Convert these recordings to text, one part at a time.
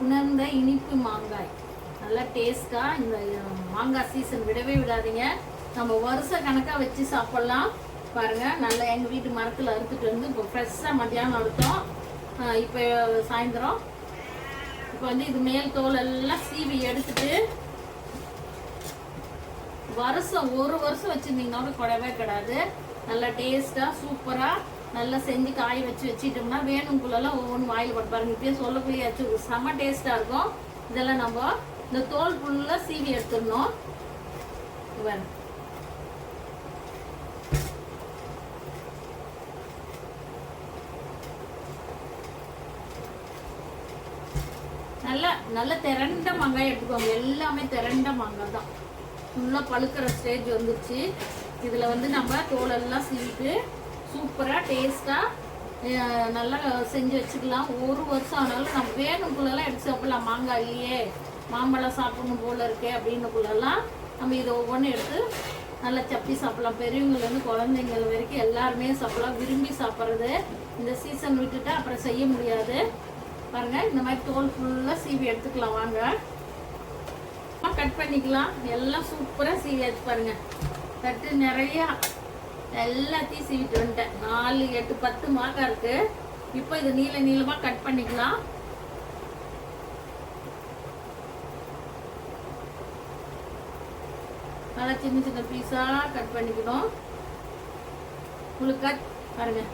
உணர்ந்த இனிப்பு மாங்காய் நல்லா டேஸ்ட்டாக. இந்த மாங்காய் சீசன் விடவே விடாதீங்க. நம்ம வருஷ கணக்காக வச்சு சாப்பிட்லாம். பாருங்கள், நல்லா எங்கள் வீட்டு மரத்தில் அறுத்துட்டு வந்து இப்போ ஃப்ரெஷ்ஷாக மத்தியானம் அறுத்தோம். இப்போ சாயந்தரம் இப்போ வந்து இது மேல் தோல் எல்லாம் சீவி எடுத்துட்டு வருஷம் ஒரு வருஷம் வச்சுருந்தீங்கன்னா கூடவே கிடாது. நல்லா டேஸ்ட்டாக சூப்பராக நல்லா செஞ்சு காய வச்சுட்டோம்னா வேணுங்குள்ளெல்லாம் ஒவ்வொன்று வாயில் போட்டு பாருங்க. இப்பயே சொல்லக்குள்ளேயாச்சு செம்ம டேஸ்ட்டாக இருக்கும். இதெல்லாம் நம்ம இந்த தோல் ஃபுல்லாக சீவி எடுத்துடணும். நல்ல நல்ல திரண்ட மாங்காய் எடுத்துக்கோங்க. எல்லாமே திரண்ட மாங்காய் தான். ஃபுல்லாக பழுக்கிற ஸ்டேஜ் வந்துருச்சு. இதில் வந்து நம்ம தோலெல்லாம் சீவிட்டு சூப்பராக டேஸ்ட்டாக நல்லா செஞ்சு வச்சுக்கலாம். ஒரு வருஷம் ஆனாலும் நம்ம வேணுக்குள்ளெல்லாம் எடுத்து சாப்பிடலாம். மாங்காய் இல்லையே, மாம்பழம் சாப்பிடணும் போல இருக்கே அப்படின்னுக்குள்ளெல்லாம் நம்ம இதை ஒவ்வொன்றும் எடுத்து நல்லா சப்பி சாப்பிடலாம். பெரியவங்கலேருந்து குழந்தைங்கள் வரைக்கும் எல்லாருமே சாப்பிடலாம். விரும்பி சாப்பிட்றது. இந்த சீசன் விட்டுட்டு அப்புறம் செய்ய முடியாது. பாருங்கள், இந்த மாதிரி தோல் ஃபுல்லாக சீவி எடுத்துக்கலாம். வாங்க கட் பண்ணிக்கலாம். எல்லாம் சூப்பராக சீவி எடுத்து பாருங்கள். தட்டு நிறையா எல்லாத்தையும் சீவிட்டு வந்துட்டேன். 4, 8, 10 மாங்காய் இருக்கு. இப்போ இது நீளமாக கட் பண்ணிக்கலாம். நல்லா சின்ன சின்ன பீஸாக கட் பண்ணிக்கணும். உங்களுக்கு கட் பாருங்க,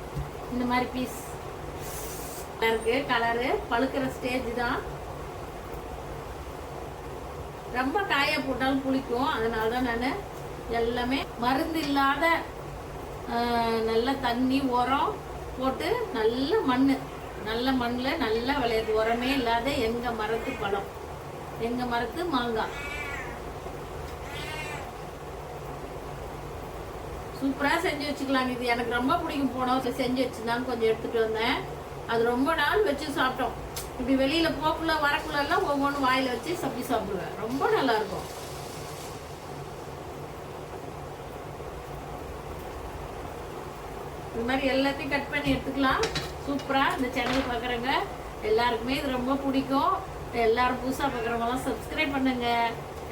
இந்த மாதிரி பீஸ் இருக்கு. கலரு பழுக்கிற ஸ்டேஜ் தான். ரொம்ப காய போட்டாலும் புளிக்கும். அதனால தான் நான் எல்லாமே மருந்து இல்லாத நல்ல தண்ணி உரம் போட்டு நல்ல மண்ணில் நல்லா விளையாது. உரமே இல்லாத எங்கள் மரத்து பழம், எங்கள் மரத்து மாங்காய் சூப்பராக செஞ்சு வச்சுக்கலாங்க. இது எனக்கு ரொம்ப பிடிக்கும். போன வருஷம் செஞ்சு வச்சுருந்தாங்க, கொஞ்சம் எடுத்துகிட்டு வந்தேன். அது ரொம்ப நாள் வச்சு சாப்பிட்டோம். இப்படி வெளியில் போக்குள்ள வரக்குள்ளெல்லாம் ஒவ்வொன்றும் வாயில் வச்சு சாப்பிடுவேன். ரொம்ப நல்லாயிருக்கும். இது மாதிரி எல்லாத்தையும் கட் பண்ணி எடுத்துக்கலாம். சூப்பராக இந்த சேனல் பார்க்குறேங்க எல்லாருக்குமே இது ரொம்ப பிடிக்கும். எல்லாரும் புதுசாக பார்க்குறவங்களாம் சப்ஸ்கிரைப் பண்ணுங்க.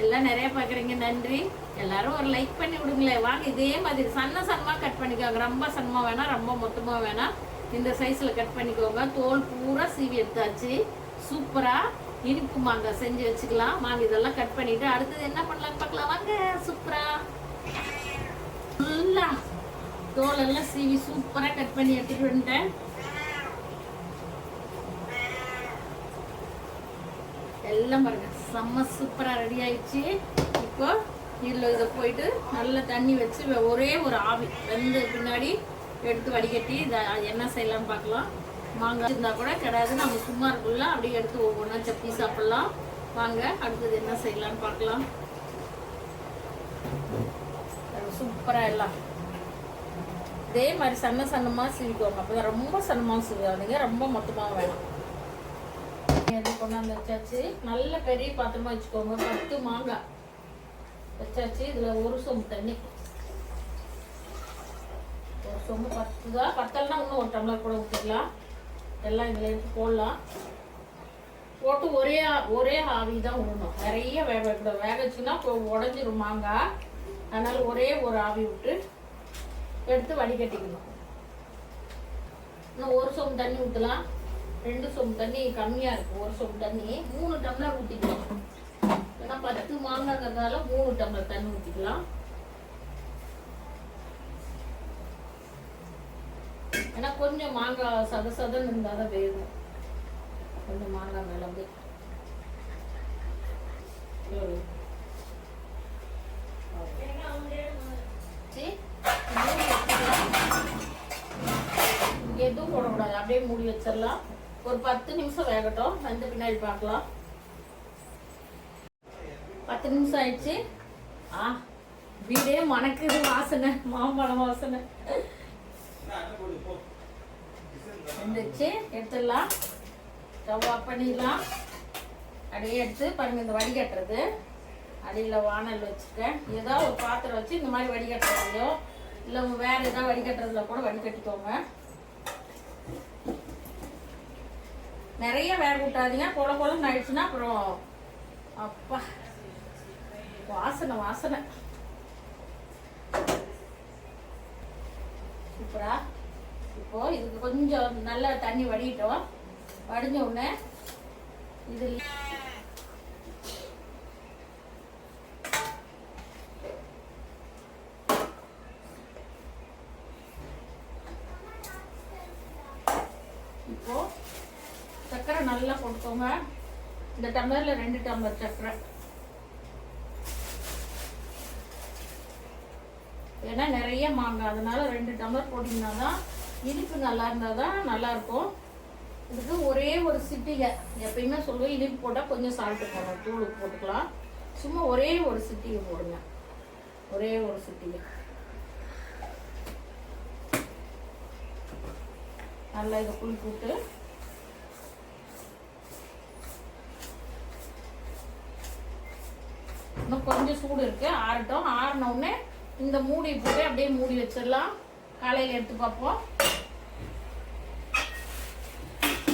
எல்லாம் நிறைய பார்க்குறீங்க, நன்றி. எல்லாரும் ஒரு லைக் பண்ணி விடுங்களேன். வாங்க, இதே மாதிரி சன்னமாக கட் பண்ணிக்கோங்க. ரொம்ப சன்னமாக வேணாம், ரொம்ப மொத்தமாக வேணாம். இந்த சைஸில் கட் பண்ணிக்கோங்க. தோல் பூரா சீவி எடுத்தாச்சு. சூப்பராக இனிப்பு மாங்காய் செஞ்சு வச்சுக்கலாம். வாங்க, இதெல்லாம் கட் பண்ணிவிட்டு அடுத்தது என்ன பண்ணலான்னு பார்க்கலாம். வாங்க, சூப்பராக ஃபுல்லாக தோலெல்லாம் சீவி சூப்பராக கட் பண்ணி எடுத்துகிட்டு வந்துட்டேன். எல்லாம் பாருங்க, செம்ம சூப்பராக ரெடி ஆயிடுச்சு. இப்போ இதில் இதை போயிட்டு நல்லா தண்ணி வச்சு ஒரே ஒரு ஆவி வெந்த பின்னாடி எடுத்து வடிகட்டி இதை என்ன செய்யலாம்னு பார்க்கலாம். மாங்காய் இருந்தால் கூட கிடையாது, நம்ம சும்மா இருக்குள்ள அப்படியே எடுத்து ஒவ்வொன்றா சப்பி சாப்பிட்லாம். வாங்க, அடுத்தது என்ன செய்யலாம்னு பார்க்கலாம். சூப்பராக எல்லாம் இதே மாதிரி சன்னமாக சீவிக்கோங்க. அப்போ தான் ரொம்ப சன்னமாக சீவாதீங்க, ரொம்ப மொத்தமாக வேணும். எது கொண்டாந்து வச்சாச்சு. நல்ல பெரிய பாத்திரமா வச்சுக்கோங்க. 10 மாங்காய் வச்சாச்சு. இதில் ஒரு சொம்பு தண்ணி, ஒரு சொம்பு 10 தான். 10ல்னா இன்னும் ஒரு டம்ளர் கூட ஊற்றிக்கலாம். எல்லாம் இதில் எடுத்து போடலாம். போட்டு ஒரே ஆவி தான் விடணும். நிறைய வேக வைக்கணும். வேக வச்சுன்னா இப்போ உடஞ்சிரும் மாங்காய். அதனால் ஒரே ஒரு ஆவி விட்டு எடுத்து வடிகட்டிக்கணும். இன்னும் ஒரு சொம்பு தண்ணி ஊற்றலாம். 2 சொம்பு தண்ணி கம்மியாக இருக்கும். ஒரு சொம்பு தண்ணி 3 டம்ளர் ஊற்றிக்கலாம். ஏன்னா 10 மாங்காய்ங்கிறதுனால 3 டம்ளர் தண்ணி ஊற்றிக்கலாம். ஏன்னா கொஞ்சம் மாங்காய் சதன்னு இருந்தால் தான் வேகும். கொஞ்சம் மாங்காய் மேலே வந்து எதுவும் போடக்கூடாது, அப்படியே மூடி வச்சிடலாம். ஒரு 10 நிமிஷம் வேகட்டும். வந்து பின்னாடி பார்க்கலாம். 10 நிமிஷம் ஆயிடுச்சு. வீடே மணக்குது வாசனை, மாம்பழம் வாசனை வந்துச்சு. எடுத்துடலாம். ஸ்டவ் ஆஃப் பண்ணிடலாம். அப்படியே எடுத்து பாருங்க, இந்த வடிகட்டுறது அடியில் வானல் வச்சுருக்கேன். ஏதாவது ஒரு பாத்திரம் வச்சு இந்த மாதிரி வடிகட்டுறதையோ இல்லை வேறு ஏதாவது வடிகட்டுறதுல கூட வடிகட்டிக்கோங்க. நிறைய வேக விட்டாதீங்க, கொல கொலன்னு ஆயிடுச்சுன்னா அப்புறம் அப்பா வாசனை வாசனை சூப்பரா. இப்போ இதுக்கு கொஞ்சம் நல்லா தண்ணி வடிட்டோம். வடிஞ்ச உடனே இது இப்போ சர்க்கரை நல்லா போட்டுக்கோங்க. இந்த டம்ளர்ல 2 டம்ளர் சர்க்கரை. ஏன்னா நிறைய மாங்காய், அதனால 2 டம்ளர் போட்டிங்கன்னா தான் இனிப்பு நல்லா இருந்தால் தான் நல்லாயிருக்கும். இதுக்கு ஒரே ஒரு சிட்டிகை, எப்பயுமே சொல்லுவேன் இனிப்பு போட்டால் கொஞ்சம் சால்ட்டு போடணும், தூள் போட்டுக்கலாம். சும்மா ஒரே ஒரு சிட்டிகை போடுங்க, ஒரே ஒரு சிட்டிகை. நல்லா இதை குளிக்க விட்டு இன்னும் கொஞ்சம் சூடு இருக்கு, ஆறட்டும். ஆறின உடனே இந்த மூடி போட்டு அப்படியே மூடி வச்சிடலாம். காலையில் எடுத்து பார்ப்போம்.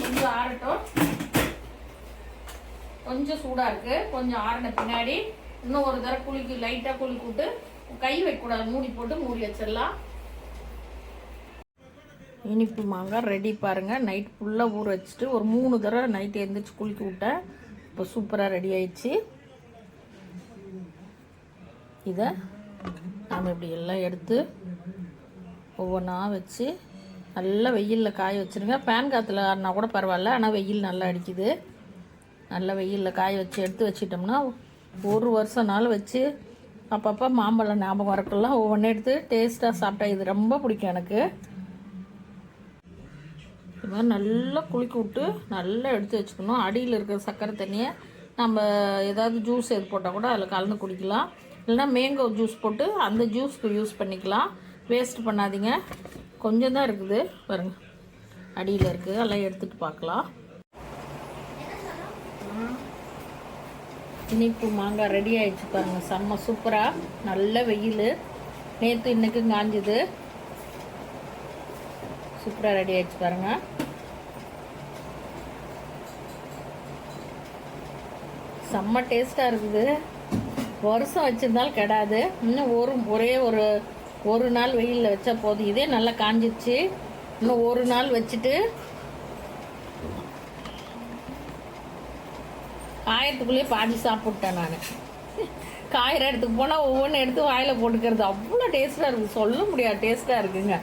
கொஞ்சம் ஆறட்டும், கொஞ்சம் சூடாக இருக்கு. கொஞ்சம் ஆறின பின்னாடி இன்னும் ஒரு தடவை குளிக்கு லைட்டாக குளிக்க விட்டு கை வைக்கக்கூடாது, மூடி போட்டு மூடி வச்சிடலாம். இனிப்பு மாங்காய் ரெடி பாருங்கள். நைட் ஃபுல்லாக ஊற வச்சுட்டு ஒரு 3 தடவை நைட்டு எழுந்திரிச்சு குளிக்க விட்டேன். இப்போ சூப்பராக ரெடி ஆயிடுச்சு. இதை நாம் இப்படி எல்லாம் எடுத்து ஒவ்வொன்றா வச்சு நல்லா வெயிலில் காய வச்சுருங்க. ஃபேன் காற்றுல ஆடினா கூட பரவாயில்ல, ஆனால் வெயில் நல்லா அடிக்குது. நல்லா வெயிலில் காய வச்சு எடுத்து வச்சிட்டோம்னா 1 வருஷம் நாள் வச்சு அப்பப்போ மாம்பழம் ஞாபகம் வரக்கெல்லாம் ஒவ்வொன்றும் எடுத்து டேஸ்ட்டாக சாப்பிட்டா இது ரொம்ப பிடிக்கும் எனக்கு. இது மாதிரி நல்லா குளிக்க விட்டு நல்லா எடுத்து வச்சுக்கணும். அடியில் இருக்கிற சர்க்கரை தண்ணியை நம்ம ஏதாவது ஜூஸ் எது போட்டால் கூட அதில் கலந்து குடிக்கலாம். இல்லைனா மேங்கோ ஜூஸ் போட்டு அந்த ஜூஸ்க்கு யூஸ் பண்ணிக்கலாம். வேஸ்ட் பண்ணாதீங்க. கொஞ்சம் தான் இருக்குது பாருங்கள், அடியில் இருக்குது. எல்லாம் எடுத்துகிட்டு பார்க்கலாம். இனிப்பு மாங்காய் ரெடி ஆகிடுச்சு பாருங்கள். செம்ம சூப்பராக, நல்ல வெயில், நேற்று இன்றைக்கும் காஞ்சுது. சூப்பராக ரெடி ஆகிடுச்சு பாருங்கள். செம்ம டேஸ்ட்டாக இருக்குது. வருஷம் வச்சுருந்தாலும் கெடாது. இன்னும் ஒரே ஒரு நாள் வெயிலில் வச்சா போதும். இதே நல்லா காஞ்சிடுச்சு. இன்னும் ஒரு நாள் வச்சுட்டு காயத்துக்குள்ளேயே பாதி சாப்பிட்டேன் நான். காயிற இடத்துக்கு போனால் ஒவ்வொன்றும் எடுத்து வாயில் போட்டுக்கிறது அவ்வளோ டேஸ்ட்டாக இருக்குது, சொல்ல முடியாது டேஸ்ட்டாக இருக்குங்க.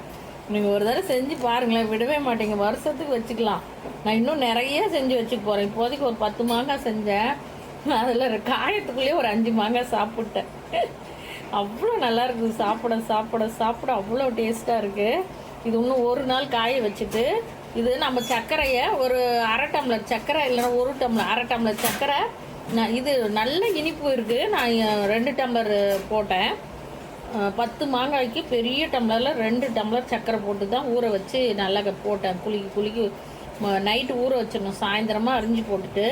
நீங்கள் ஒரு தடவை செஞ்சு பாருங்களேன், விடவே மாட்டீங்க. வருஷத்துக்கு வச்சுக்கலாம். நான் இன்னும் நிறைய செஞ்சு வச்சுக்க போகிறேன். இப்போதைக்கு ஒரு 10 மாங்காய் செஞ்சேன். அதில் காயத்துக்குள்ளேயே ஒரு 5 மாங்காய் சாப்பிட்டேன். அவ்வளோ நல்லா இருக்குது. சாப்பிட சாப்பிட சாப்பிட அவ்வளோ டேஸ்ட்டாக இருக்குது. இது இன்னும் ஒரு நாள் காய வச்சுட்டு இது நம்ம சர்க்கரையை ஒரு 1/2 டம்ளர் சர்க்கரை, இல்லைன்னா 1 டம்ளர் 1/2 டம்ளர் சர்க்கரை. நான் இது நல்ல இனிப்பு இருக்குது. நான் 2 டம்ளர் போட்டேன். 10 மாங்காய்க்கு பெரிய டம்ளரில் 2 டம்ளர் சர்க்கரை போட்டு தான் ஊற வச்சு நல்லா போட்டேன். குளிக்கி நைட்டு ஊற வச்சிடணும். சாயந்தரமாக அரிஞ்சு போட்டுட்டு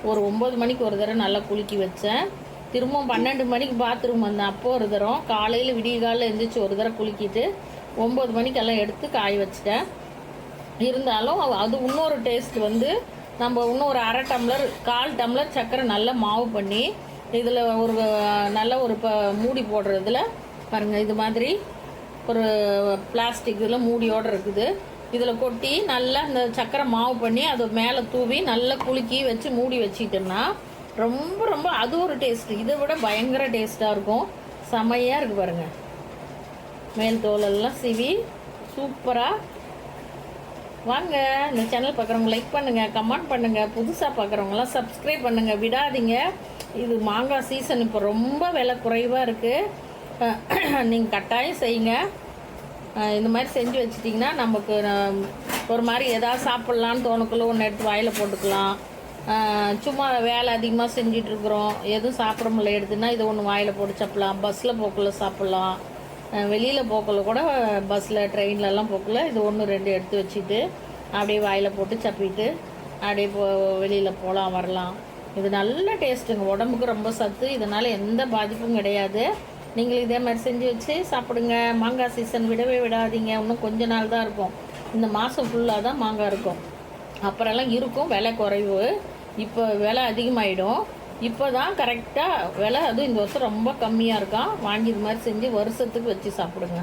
ஒரு 9 மணிக்கு ஒரு தடவை நல்லா குளிக்கி வச்சேன். திரும்பவும் 12 மணிக்கு பாத்ரூம் வந்தேன். அப்போ ஒரு தரம், காலையில் விடிய காலையில் எழுந்திரிச்சு ஒரு தடவை குளிக்கிட்டு 9 மணிக்கெல்லாம் எடுத்து காய வச்சிட்டேன். இருந்தாலும் அது இன்னொரு டேஸ்ட் வந்து நம்ம இன்னொரு 1/2 டம்ளர் 1/4 டம்ளர் சர்க்கரை நல்லா மாவு பண்ணி இதில் ஒரு நல்ல ஒரு மூடி போடுறதுல பாருங்கள், இது மாதிரி ஒரு பிளாஸ்டிக் இதில் மூடியோடு இருக்குது. இதில் கொட்டி நல்லா இந்த சர்க்கரை மாவு பண்ணி அதை மேலே தூவி நல்லா குலுக்கி வச்சு மூடி வச்சிட்டோம்னா ரொம்ப ரொம்ப அது ஒரு டேஸ்ட்டு. இதை விட பயங்கர டேஸ்ட்டாக இருக்கும். செமையாக இருக்குது பாருங்கள். மேல் தோலெல்லாம் சீவி சூப்பராக. வாங்க, இந்த சேனல் பார்க்குறவங்க லைக் பண்ணுங்கள், கமெண்ட் பண்ணுங்கள். புதுசாக பார்க்குறவங்களாம் சப்ஸ்கிரைப் பண்ணுங்கள், விடாதீங்க. இது மாங்காய் சீசன் இப்போ ரொம்ப விலை குறைவாக இருக்குது. நீங்கள் கட்டாயம் செய்யுங்க. இந்த மாதிரி செஞ்சு வச்சிட்டிங்கன்னா நமக்கு ஒரு மாதிரி எதாவது சாப்பிட்லான்னு தோணுக்குள்ளே ஒன்று எடுத்து வாயில் போட்டுக்கலாம். சும்மா வேலை அதிகமாக செஞ்சிட்ருக்குறோம், எதுவும் சாப்பிட முடியல எடுத்துன்னா இதை ஒன்று வாயில் போட்டு சாப்பிட்லாம். பஸ்ஸில் போக்குள்ள சாப்பிட்லாம், வெளியில் போக்குள்ள கூட பஸ்ஸில் ட்ரெயின்லலாம் போக்குள்ள இது 1 2 எடுத்து வச்சுட்டு அப்படியே வாயில் போட்டு சப்பிட்டு அப்படியே வெளியில் போகலாம் வரலாம். இது நல்ல டேஸ்ட்டுங்க, உடம்புக்கு ரொம்ப சத்து. இதனால் எந்த பாதிப்பும் கிடையாது. நீங்கள் இதே மாதிரி செஞ்சு வச்சு சாப்பிடுங்க. மாங்காய் சீசன் விடவே விடாதீங்க. இன்னும் கொஞ்ச நாள் தான் இருக்கும். இந்த மாதம் ஃபுல்லாக தான் மாங்காய் இருக்கும். அப்புறம்லாம் இருக்கும் விலை குறைவு. இப்போ விலை அதிகமாகிடும். இப்போ தான் கரெக்டாக விலை, அதுவும் இந்த வருஷம் ரொம்ப கம்மியாக இருக்கான். வாங்கி இது மாதிரி செஞ்சு வருஷத்துக்கு வச்சு சாப்பிடுங்க.